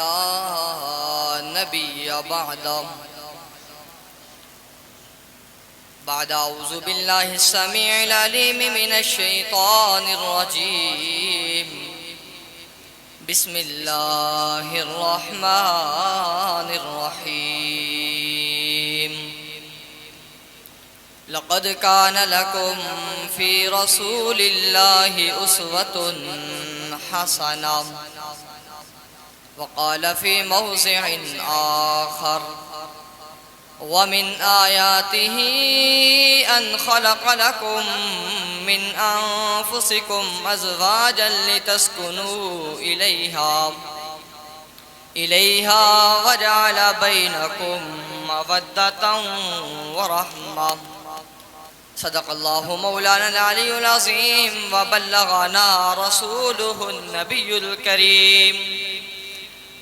لا نبي بعده بعد أعوذ بالله السميع العليم من الشيطان الرجيم بسم الله الرحمن الرحيم لقد كان لكم في رسول الله أسوة حسنة وقال في موضع آخر ومن آياته أن خلق لكم من أنفسكم أزواجا لتسكنوا إليها وجعل بينكم مودة ورحمة صدق الله مولانا العلي العظيم وبلغنا رسوله النبي الكريم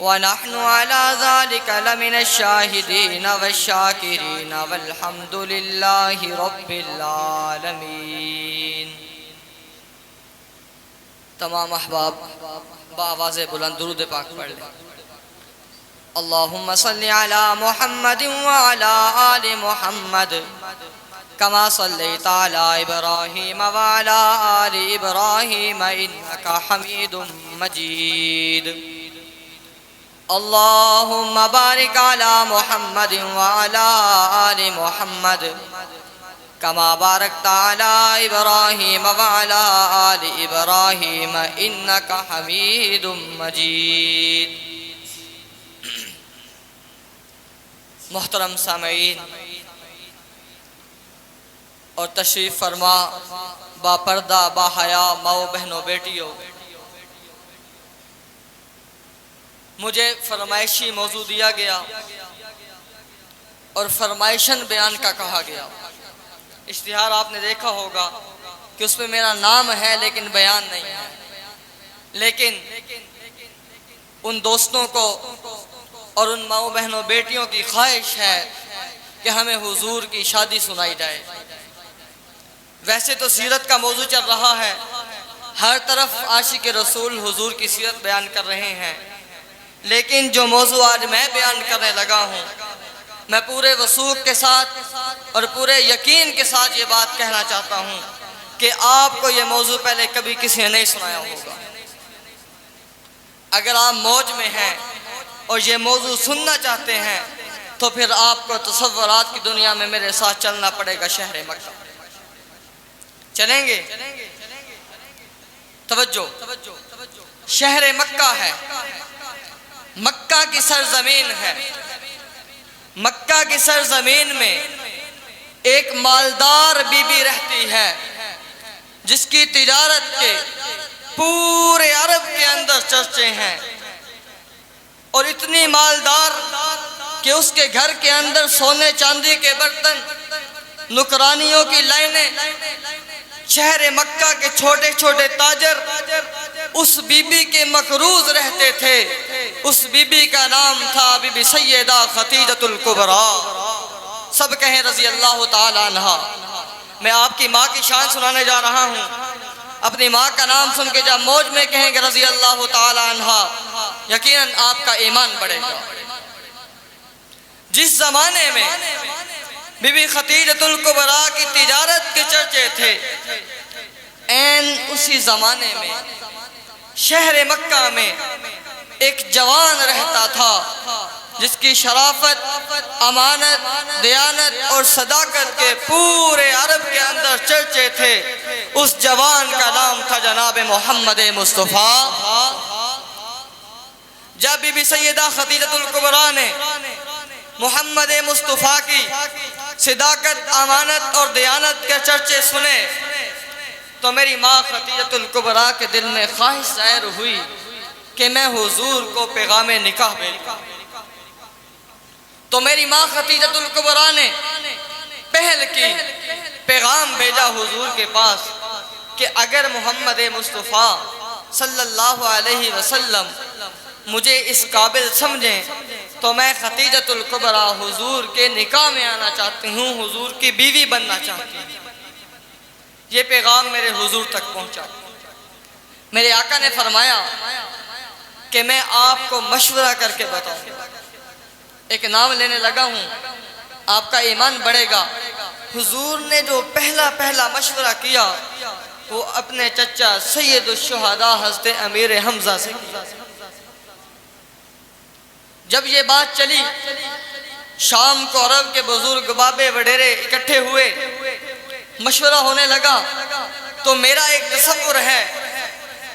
ونحن على ذلك لمن الشاهدين والشاكرين والحمد لله رب العالمين۔ تمام احباب بآواز بلند درود پاک پڑھ لیں۔ اللہم صلی علی محمد وعلی آل محمد كما صليت على إبراهيم وعلى آل إبراهيم إنك حميد مجيد۔ اللهم بارك على محمد وعلى آل محمد كما باركت على إبراهيم وعلى آل إبراهيم إنك حميد مجيد۔ محترم سامعین اور تشریف فرما با پردہ با حیا ماؤں بہنوں بیٹیوں، مجھے فرمائشی موضوع دیا گیا اور فرمائشن بیان کا کہا گیا۔ اشتہار آپ نے دیکھا ہوگا کہ اس میں میرا نام ہے لیکن بیان نہیں ہے، لیکن ان دوستوں کو اور ان ماؤں بہنوں بیٹیوں کی خواہش ہے کہ ہمیں حضور کی شادی سنائی جائے۔ ویسے تو سیرت کا موضوع چل رہا ہے، ہر طرف عاشق رسول حضور کی سیرت بیان کر رہے ہیں، لیکن جو موضوع آج میں بیان کرنے لگا ہوں، میں پورے وثوق کے ساتھ اور پورے یقین کے ساتھ یہ بات کہنا چاہتا ہوں کہ آپ کو یہ موضوع پہلے کبھی کسی نے نہیں سنایا ہوگا۔ اگر آپ موج میں ہیں اور یہ موضوع سننا چاہتے ہیں تو پھر آپ کو تصورات کی دنیا میں میرے ساتھ چلنا پڑے گا۔ شہر مکہ چلیں گے؟ توجہ، شہر مکہ ہے، مکہ کی سرزمین ہے۔ مکہ کی سرزمین میں ایک مالدار بی بی رہتی ہے جس کی تجارت کے پورے عرب کے اندر چرچے ہیں، اور اتنی مالدار کہ اس کے گھر کے اندر سونے چاندی کے برتن، نکرانیوں کی لائنیں، شہر مکہ کے چھوٹے چھوٹے تاجر اس بی بی کے مقروض رہتے تھے۔ اس بی بی کا نام تھا بی بی سیدہ خدیجہ الکبریٰ، سب کہیں رضی اللہ تعالی عنہا۔ میں آپ کی ماں کی شان سنانے جا رہا ہوں، اپنی ماں کا نام سن کے جب موج میں کہیں گے رضی اللہ تعالی عنہا، یقیناً آپ کا ایمان بڑھے گا۔ جس زمانے میں بی بی خدیجہ الکبریٰ کی تجارت کے چرچے تھے، این اسی زمانے میں شہر مکہ میں ایک جوان رہتا تھا جس کی شرافت، امانت، دیانت اور صداقت کے پورے عرب کے اندر چرچے تھے۔ اس جوان کا نام تھا جناب محمد مصطفیٰ۔ جب بی بی سیدہ خدیجہ الکبریٰ نے محمد مصطفیٰ کی صداقت، امانت اور دیانت کے چرچے سنے تو میری ماں خدیجہ الکبریٰ کے دل میں خواہش ظاہر ہوئی کہ میں حضور کو پیغام نکاح بھیجوں۔ تو میری ماں خدیجہ الکبریٰ نے پہل کی، پیغام بھیجا حضور کے پاس کہ اگر محمد مصطفیٰ صلی اللہ علیہ وسلم مجھے اس قابل سمجھیں تو میں خدیجہ الکبریٰ حضور کے نکاح میں آنا چاہتی ہوں، حضور کی بیوی بننا چاہتی ہوں۔ یہ پیغام میرے حضور تک پہنچا۔ میرے آقا نے فرمایا کہ میں آپ کو مشورہ کر کے بتاؤں. ایک نام لینے لگا ہوں، آپ کا ایمان بڑھے گا. حضور نے جو پہلا مشورہ کیا وہ اپنے چچا سید الشہداء حضرت امیر حمزہ سے کیا. جب یہ بات چلی، شام کو عرب کے بزرگ بابے وڈیرے اکٹھے ہوئے، مشورہ ہونے لگا. تو میرا ایک تصور ہے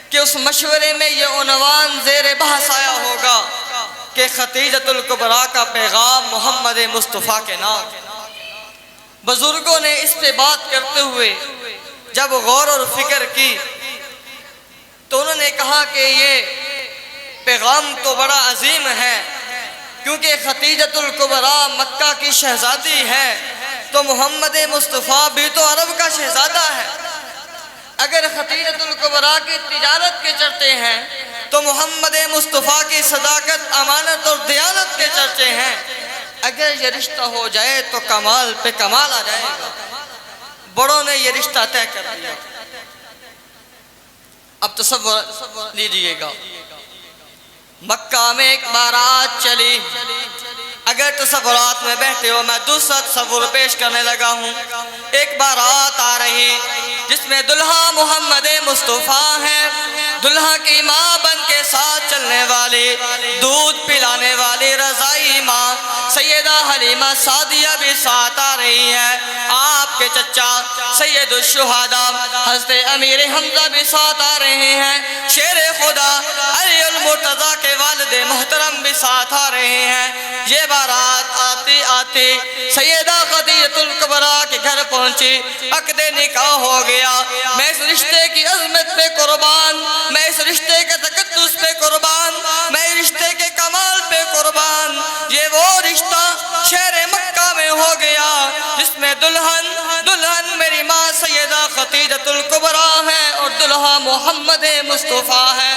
کہ اس مشورے میں یہ عنوان زیر بحث آیا ہوگا کہ ختیجۃ الکبریٰ کا پیغام محمد مصطفیٰ کے نام. بزرگوں نے اس پہ بات کرتے ہوئے جب غور اور فکر کی تو انہوں نے کہا کہ یہ پیغام تو بڑا عظیم ہے، کیونکہ ختیجۃ الکبریٰ مکہ کی شہزادی ہے تو محمد مصطفیٰ بھی تو عرب کا شہزادہ ہے. اگر ختیجۃ الکبریٰ کی تجارت کے چرچے ہیں تو محمد مصطفیٰ کی صداقت، امانت اور دیانت کے چرچے ہیں. اگر یہ رشتہ ہو جائے تو کمال پہ کمال آ جائے گا. بڑوں نے یہ رشتہ طے کر دیا. اب تصور لیجئے گا، مکہ میں ایک بارات چلی. اگر تصورات میں بیٹھے ہو، میں دوسرا تصور پیش کرنے لگا ہوں. ایک بارات آ رہی جس میں دلہا محمد مصطفیٰ ہے، دلہا کی ماں بن کے ساتھ چلنے والی، دودھ پلانے والی رضائی ماں سیدہ حلیمہ سعدیہ بھی ساتھ آ رہی ہے. آپ کے چچا سید الشہداء حضرت امیر حمزہ بھی ساتھ آ رہے ہیں. شیر خدا علی المرتضیٰ کے والد محترم بھی ساتھ آ رہے ہیں. یہ بارات آتی آتی سیدہ ختیجۃ الکبریٰ کے گھر پہنچی. عقد نکاح ہو گیا. میں اس رشتے کی عظمت پہ قربان، میں اس رشتے کے تقدس پہ قربان، میں اس رشتے کے کمال پہ قربان. یہ وہ رشتہ شہر مکہ میں ہو گیا جس میں دلہن میری ماں سیدہ ختیجۃ الکبریٰ ہے اور دلہا محمد مصطفیٰ ہے.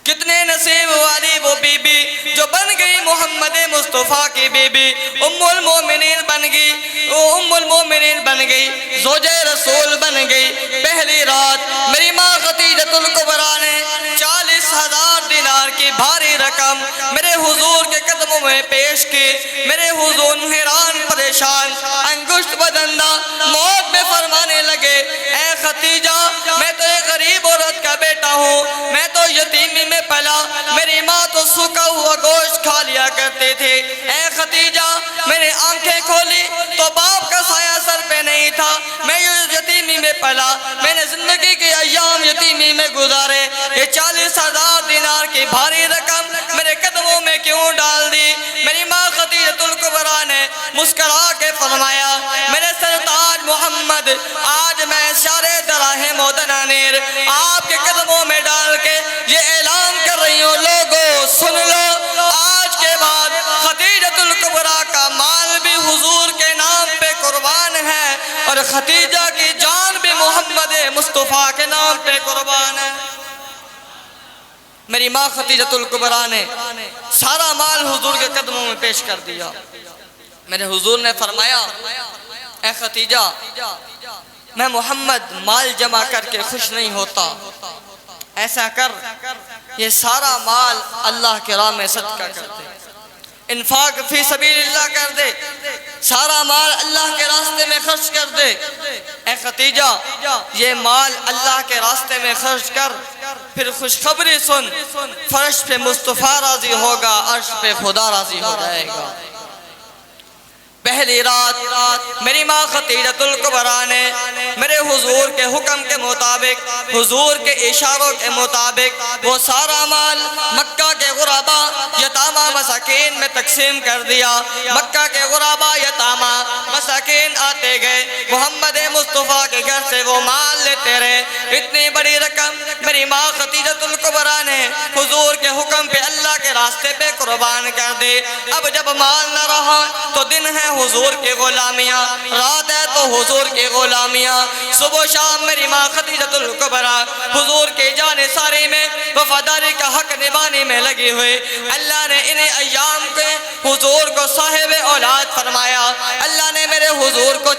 کتنے نصیب والی وہ بی بی جو بن گئی محمد مصطفیٰ کی بی بی، ام المومنین بن گئی، ام المومنین بن گئی، زوجہ رسول بن گئی. پہلی رات میری ماں ختیجۃ الکبریٰ نے 40,000 دینار کی بھاری رقم میرے حضور کے قدموں میں پیش کی. میرے حضور حیران پریشان انگشت بدندہ موت میں فرمانے لگے، اے ختیجہ، میں تو ایک غریب عورت کا بیٹا ہوں، میں تو یتیمی میں پلا، میری ماں تو سوکھا ہوا گوشت کھا لیا کرتے تھے. اے ختیجہ، میں نے آنکھیں کھولی تو باپ کا سایہ سر پہ نہیں تھا. میں یتیمی میں پلا، میں نے زندگی کے ایام یتیمی میں گزارے. یہ 40,000 دینار کی بھاری رقم میرے قدموں میں کیوں ڈال دی؟ میری ماں ختیجۃ الکبریٰ نے مسکرا کے فرمایا، میرے سرتاج محمد، آج میں شارِ دراہم و دنانیر آپ کے قدموں میں ڈال کے یہ اعلان کر رہی ہوں، لوگوں سن لو، آج کے بعد ختیجۃ الکبریٰ کا مال بھی حضور کے نام پہ قربان ہے اور ختیجہ کی جان بھی محمد مصطفیٰ کے نام پہ قربان ہے. میری ماں ختیجۃ الکبریٰ نے سارا مال حضور کے قدموں میں پیش کر دیا. میرے حضور نے فرمایا، اے ختیجہ، میں محمد مال جمع کر کے خوش نہیں ہوتا. ایسا کر، یہ سارا مال اللہ کے راہ میں صدقہ کر دے، انفاق فی سبیل اللہ کر دے، سارا مال اللہ کے راستے میں خرچ کر دے. اے ختیجہ، یہ مال اللہ کے راستے میں خرچ کر، پھر خوشخبری سن، فرش پہ مصطفیٰ راضی ہوگا، عرش پہ خدا راضی ہو جائے گا. پہلی رات میری ماں ختیجۃ الکبریٰ نے میرے حضور کے حکم کے مطابق، حضور کے اشاروں کے مطابق وہ سارا مال مکہ کے غربا یتامہ مساکین میں تقسیم کر دیا. مکہ کے غربا یتامہ مساکین آتے گئے، محمد مصطفیٰ کے گھر سے وہ مال لیتے رہے. اتنی بڑی رقم میری ماں ختیجۃ الکبریٰ نے حضور کے حکم پہ اللہ کے راستے پہ قربان کر دی. اب جب مال نہ رہا تو دن ہے حضور کی غلامیاں، رات ہے تو حضور کی غلامیاں. صبح و شام میری ماں ختیجۃ الکبریٰ حضور کی جان ساری میں وفاداری کا حق نبھانے میں لگی ہوئی. اللہ نے انہیں ایام کے حضور کو صاحب اولاد فرمایا. اللہ نے میرے حضور کو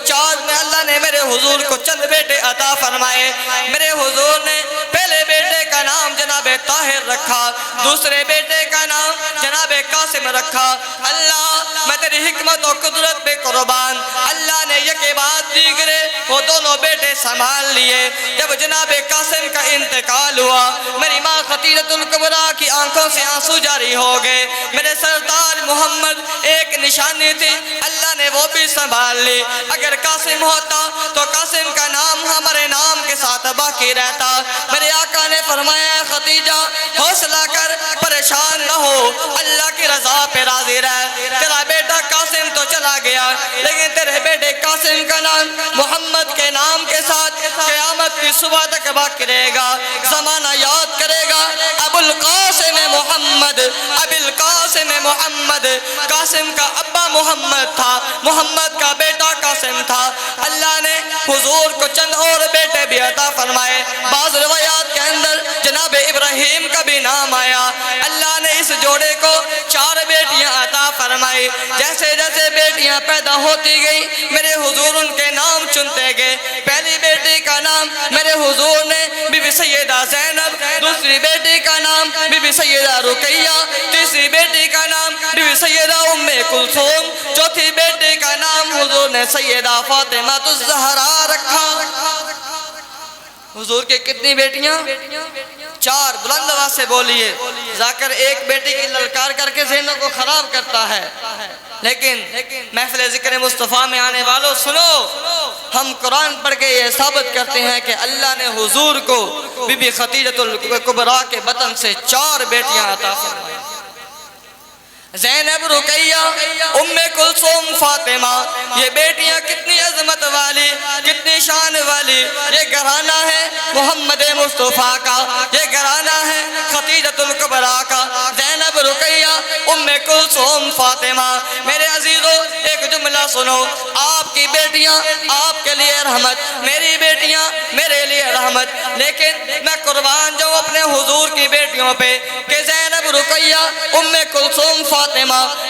اللہ نے میرے حضور کو چند بیٹے عطا فرمائے. میرے حضور نے پہلے بیٹے کا نام جناب جناب طاہر رکھا، دوسرے بیٹے کا نام جناب قاسم رکھا۔ اللہ میں تیری حکمت و قدرت پہ قربان، اللہ نے یکے بعد دیگرے وہ دونوں بیٹے سنبھال لیے۔ جب جناب قاسم کا انتقال ہوا، میری ماں خدیجۃ الکبریٰ کی آنکھوں سے آنسو جاری ہو گئے۔ میرے سرتاج محمد ایک نشانی تھی، اللہ نے وہ بھی سنبھال لی۔ اگر قاسم ہوتا تو قاسم کا نام ہمارے نام کے ساتھ باقی رہتا۔ میرے آقا نے فرمایا خدیجہ حوصلہ کر، پریشان نہ ہو، اللہ کی رضا پہ راضی رہ۔ تیرا بیٹا قاسم تو چلا گیا، لیکن تیرے بیٹے قاسم کا نام محمد کے نام کے ساتھ قیامت کی صبح تک باقی رہے گا۔ زمانہ یاد کرے گا ابو القاسم محمد، ابو القاسم محمد۔ قاسم کا ابا محمد تھا، محمد کا بیٹا قاسم تھا۔ اللہ نے حضور کو چند اور بیٹے بھی عطا فرمائے۔ بعض روایات کے اندر جناب ابراہیم کا بھی نام آیا۔ اللہ نے اس جوڑے کو 4 بیٹیاں عطا فرمائی۔ جیسے جیسے بیٹیاں پیدا ہوتی گئی، میرے حضور ان کے نام چنتے گئے۔ پہلی بیٹی کا نام میرے حضور نے بی بی سیدہ زینب، دوسری بیٹی کا نام بی بی سیدہ رقیہ، تیسری بیٹی کا نام بی بی سیدہ ام کلثوم، چوتھی بیٹی کا نام حضور نے سیدہ فاطمہ الزہرا رکھا۔ حضور کے کتنی بیٹیاں؟ 4۔ بلند آواز سے بولیے۔ ذاکر ایک بیٹی کی للکار کر کے ذہنوں کو خراب کرتا ہے، لیکن محفل ذکر مصطفیٰ میں آنے والوں سنو، ہم قرآن پڑھ کے یہ ثابت کرتے ہیں کہ اللہ نے حضور کو بی بی خدیجۃ الکبریٰ کے بطن سے 4 بیٹیاں عطا فرمائیں۔ زینب، رقیہ، ام کلثوم، فاطمہ، یہ بیٹیاں کتنی عظمت والی، کتنی شان والی۔ یہ گھرانہ ہے محمد مصطفیٰ کا، یہ گھرانہ ہے خدیجۃ الکبریٰ کا۔ زینب، رقیہ، ام کلثوم، فاطمہ۔ میرے عزیزو ایک جملہ سنو، آپ کی بیٹیاں آپ کے لیے رحمت، میری بیٹیاں میرے لیے رحمت، لیکن میں قربان جاؤں اپنے حضور کی بیٹیوں پہ کہ زینب، رقیہ، ام کلثوم، فاطمہ،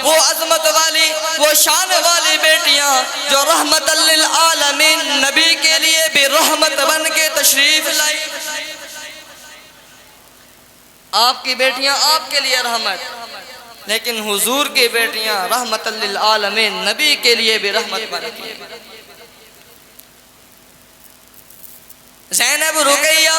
وہ عظمت والی، وہ شان والی بیٹیاں جو رحمت للعالمین نبی کے لیے بھی رحمت بن کے تشریف لائی۔ آپ کی بیٹیاں آپ کے لیے رحمت، لیکن حضور کی بیٹیاں رحمت للعالمین نبی کے لیے بھی رحمت بن کے۔ زینب، رقیہ،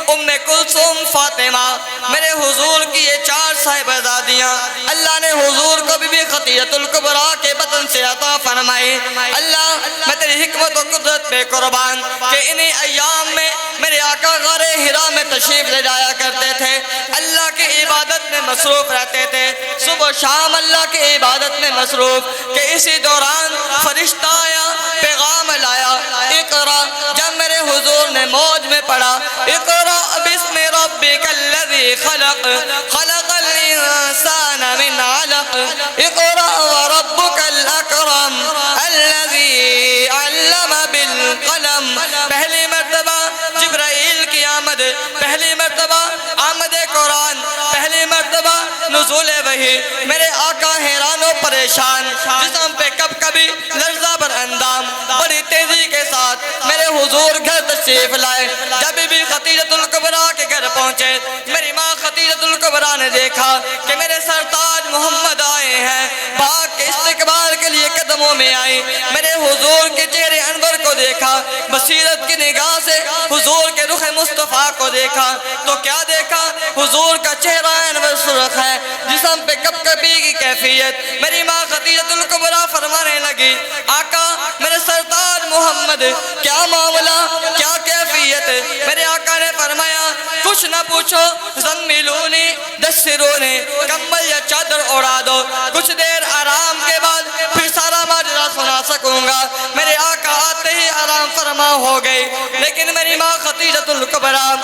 ام کلثوم، فاطمہ، میرے حضور کی یہ 4 صاحبزادیاں اللہ نے حضور کو بی بی خدیجۃ الکبریٰ کے بطن سے عطا فرمائی۔ اللہ میں تیری حکمت و قدرت پہ قربان کہ انہی ایام میں میرے آقا غار حرا میں تشریف لے جایا کرتے تھے، اللہ کی عبادت میں مصروف رہتے تھے، صبح شام اللہ کی عبادت میں مصروف، کہ اسی دوران فرشتہ آیا، پیغام لایا، اقرا۔ جب میرے حضور نے موج میں پڑھا، اقرا بسم ربک الذی خلق، خلق الانسان من علق، اقرا وربک الاکرم الذی علم بالقلم۔ پہلی مرتبہ جبرائیل کی آمد، پہلی مرتبہ آمد قرآن، پہلی مرتبہ نزول وحی۔ میرے آقا حیران و پریشان، جسم پہ کب کبھی لرزہ بر اندام، بڑی تیزی کے ساتھ میرے حضور گھر تشریف لائے۔ جب بھی خدیجۃ الکبریٰ کے گھر پہنچے، میری ماں خدیجۃ الکبریٰ نے دیکھا کہ میرے سرتاج محمد آئے ہیں، بھاگ کے استقبال کے لیے قدموں میں آئی۔ میرے حضور کے چہرے انور کو دیکھا، بصیرت کی نگاہ سے حضور کے رخ مصطفیٰ کو دیکھا تو کیا دیکھا؟ حضور کا چہرہ انور سرخ ہے، جسم پہ کب کبھی کی کیفیت۔ میری ماں خدیجۃ الکبریٰ فرمانے لگی، آقا میرے سرتاج محمد کیا معاملہ، کیا کیفیت؟ میرے آقا نے فرمایا کچھ نہ پوچھو، زملونی دسرونی، کمبل یا چادر اڑا دو، کچھ دیر آرام کے بعد پھر سارا ماجرا سنا سکوں گا۔ میرے آقا آتے ہی آرام فرما ہو گئی، لیکن میری ماں خدیجۃ الکبریٰ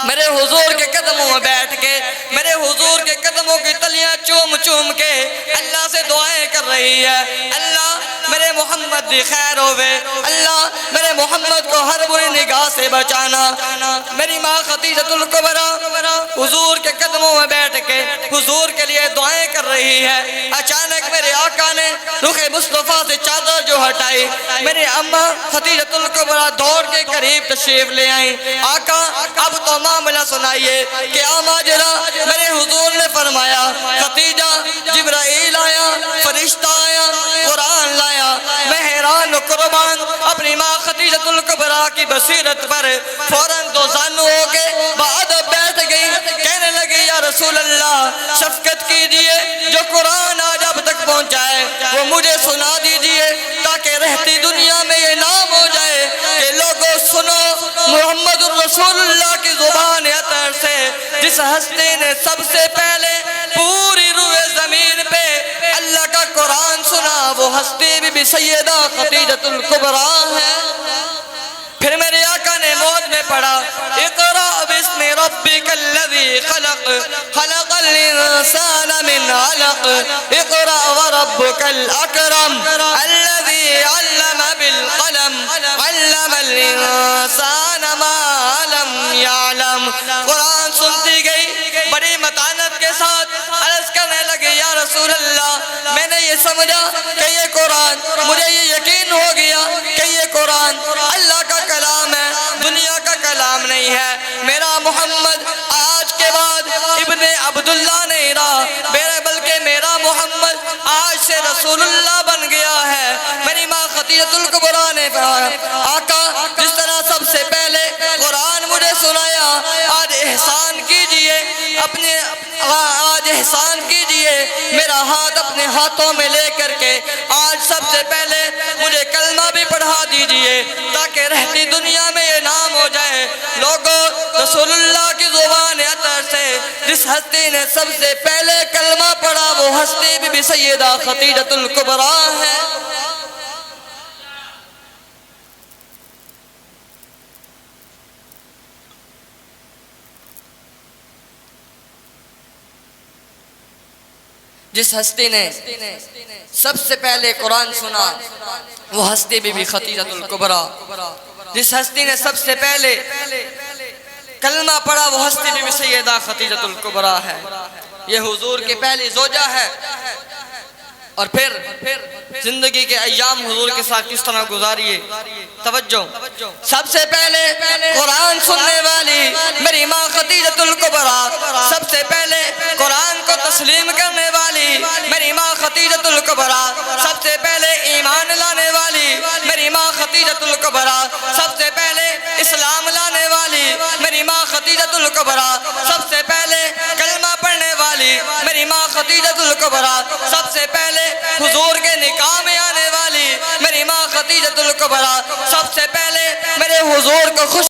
میرے حضور کے قدموں میں بیٹھ کے، میرے حضور کے قدموں کی تلیاں چوم چوم کے اللہ سے دعائیں کر رہی ہے، اللہ میرے محمد دی خیر ہوئے، اللہ میرے محمد کو ہر بری نگاہ سے بچانا۔ میری ماں خدیجۃ الکبریٰ حضور کے قدموں میں بیٹھ کے حضور کے لیے دعائیں کر رہی ہے۔ اچانک میرے آقا نے رخ مصطفیٰ سے چادر توجہ ہٹائی، میری اماں خدیجۃ الکبریٰ دوڑ کے قریب تشریف لے آئیں۔ آقا اب تو معاملہ سنائیے کہ ماجرا میرے حضور نے فرمایا خدیجہ جبرائیل آیا، فرشتہ آیا، قرآن لایا۔ میں حیران و قربان اپنی ماں خدیجۃ الکبریٰ کی بصیرت پر فوراً دو زانو ہو کے بادب بیٹھ گئی، کہنے لگی یا رسول اللہ شفقت کیجئے، جو قرآن آج اب تک پہنچا ہے وہ مجھے سنا دیجئے تاکہ رہتی دنیا میں یہ نام ہو جائے کہ لوگوں سنو محمد الرسول اللہ کی زبان اطہر سے جس ہستی نے سب سے پہلے پوری روئے زمین پہ اللہ کا قرآن سنا وہ ہستی بھی سیدہ خدیجۃ الکبریٰ ہے۔ پھر میرے آقا نے موت میں پڑھا اقرأ باسم ربک الذی خلق خلق الانسان من علق اقرأ وربک الاکرم الذی علم بالقلم علم الانسان ما لم یعلم۔ قرآن سنتی گئی بڑی متانت کے ساتھ، عرض کرنے لگے یا رسول اللہ میں نے یہ سمجھا کہ یہ قرآن، مجھے یہ یقین ہو گیا کہ یہ قرآن اللہ کا کلام ہے، دنیا کا کلام نہیں ہے۔ میرا محمد آج کے بعد ابن عبداللہ نہیں رہا، بلکہ میرا محمد آج سے رسول اللہ بن گیا ہے۔ میری ماں خدیجۃ الکبریٰ نے کہا آقا جس طرح سب سے پہلے قرآن مجھے سنایا، آج احسان کیجئے آج احسان کیجئے میرا ہاتھ اپنے ہاتھوں میں لے کر کے آج سب سے پہلے مجھے کلمہ بھی پڑھا دیجئے تاکہ رہتی دنیا میں یہ نام ہو جائے لوگوں رسول اللہ کی زبان اطہر سے جس ہستی نے سب سے پہلے کلمہ پڑھا وہ ہستی بھی سیدہ خدیجۃ الکبریٰ ہے۔ جس ہستی نے سب سے پہلے قرآن سنا وہ ہستی بی بی خدیجۃ الکبریٰ، جس ہستی نے سب سے پہلے کلمہ پڑھا وہ ہستی بی بی سیدہ خدیجۃ الکبریٰ ہے۔ یہ حضور کی پہلی زوجہ ہے، اور پھر زندگی کے ایام حضور کے ساتھ کس طرح گزاریے۔ توجہ، سب سے پہلے قرآن سننے والی میری ماں خدیجۃ الکبریٰ، سب سے پہلے قرآن کو تسلیم کرنے والی میری ماں خدیجۃ الکبریٰ، سب سے پہلے ایمان لانے والی میری ماں خدیجۃ الکبریٰ، سب سے پہلے اسلام لانے والی میری ماں خدیجۃ الکبریٰ، سب سے پہلے کلمہ پڑھنے والی میری ماں خدیجۃ الکبریٰ، سب سے پہلے حضور کے نکاح میں آنے والی میری ماں خدیجۃ الکبریٰ، سب سے پہلے میرے حضور کو خوش